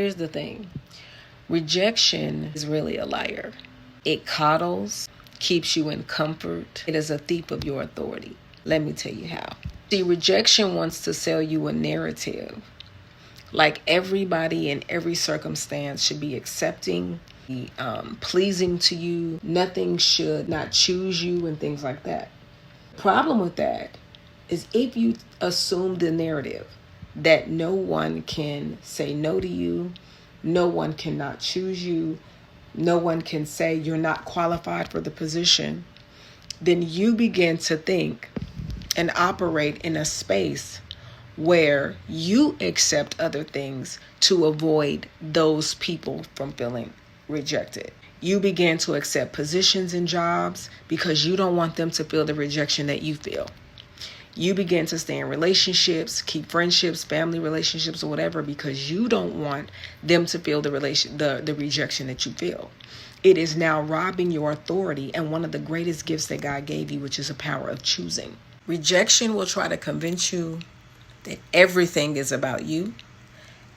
Here's the thing. Rejection is really a liar. It coddles, keeps you in comfort. It is a thief of your authority. Let me tell you how. See, rejection wants to sell you a narrative. Like everybody in every circumstance should be accepting, pleasing to you. Nothing should not choose you and things like that. Problem with that is if you assume the narrative that no one can say no to you, no one cannot choose you, no one can say you're not qualified for the position, then you begin to think and operate in a space where you accept other things to avoid those people from feeling rejected. You begin to accept positions and jobs because you don't want them to feel the rejection that you feel. You begin to stay in relationships, keep friendships, family relationships, or whatever, because you don't want them to feel the rejection that you feel. It is now robbing your authority and one of the greatest gifts that God gave you, which is a power of choosing. Rejection will try to convince you that everything is about you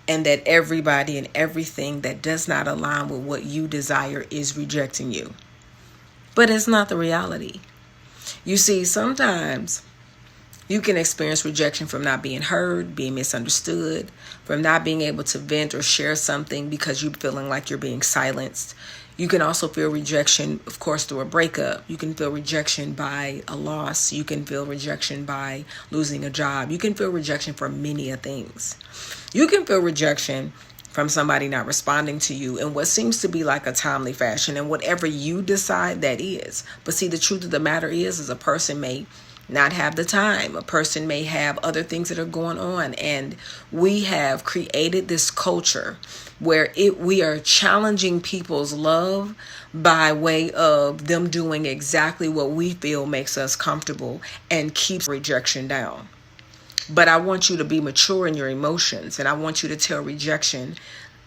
and that everybody and everything that does not align with what you desire is rejecting you. But it's not the reality. You see, sometimes you can experience rejection from not being heard, being misunderstood, from not being able to vent or share something because you're feeling like you're being silenced. You can also feel rejection, of course, through a breakup. You can feel rejection by a loss. You can feel rejection by losing a job. You can feel rejection for many things. You can feel rejection from somebody not responding to you in what seems to be like a timely fashion, and whatever you decide that is. But see, the truth of the matter is a person may not have the time. A person may have other things that are going on. And we have created this culture where we are challenging people's love by way of them doing exactly what we feel makes us comfortable and keeps rejection down. But I want you to be mature in your emotions, and I want you to tell rejection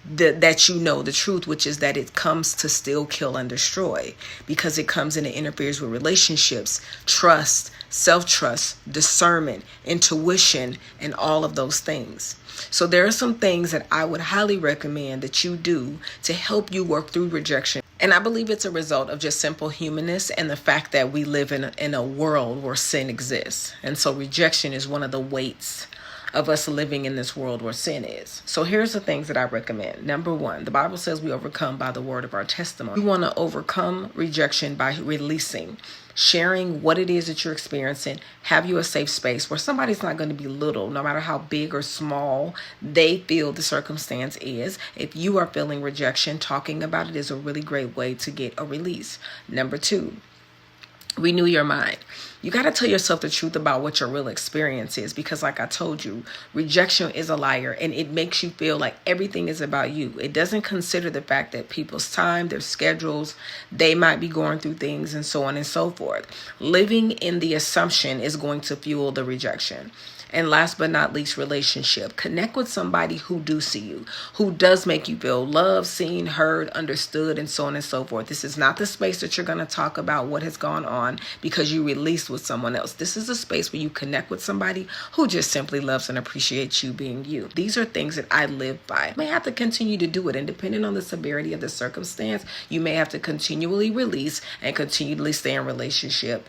that you know the truth, which is that it comes to steal, kill, and destroy, because it comes and it interferes with relationships, trust, self-trust, discernment, intuition, and all of those things. So there are some things that I would highly recommend that you do to help you work through rejection. And I believe it's a result of just simple humanness and the fact that we live in a world where sin exists. And so rejection is one of the weights of us living in this world where sin is. So here's the things that I recommend. Number one, the Bible says we overcome by the word of our testimony. You want to overcome rejection by releasing, sharing what it is that you're experiencing. Have you a safe space where somebody's not going to be little, no matter how big or small they feel the circumstance is. If you are feeling rejection, talking about it is a really great way to get a release. Number two, renew your mind. You got to tell yourself the truth about what your real experience is, because like I told you, rejection is a liar, and it makes you feel like everything is about you. It doesn't consider the fact that people's time, their schedules, they might be going through things, and so on and so forth. Living in the assumption is going to fuel the rejection. And last but not least, relationship. Connect with somebody who do see you, who does make you feel loved, seen, heard, understood, and so on and so forth. This is not the space that you're going to talk about what has gone on because you released with someone else. This is a space where you connect with somebody who just simply loves and appreciates you being you. These are things that I live by. You may have to continue to do it, and depending on the severity of the circumstance, you may have to continually release and continually stay in relationship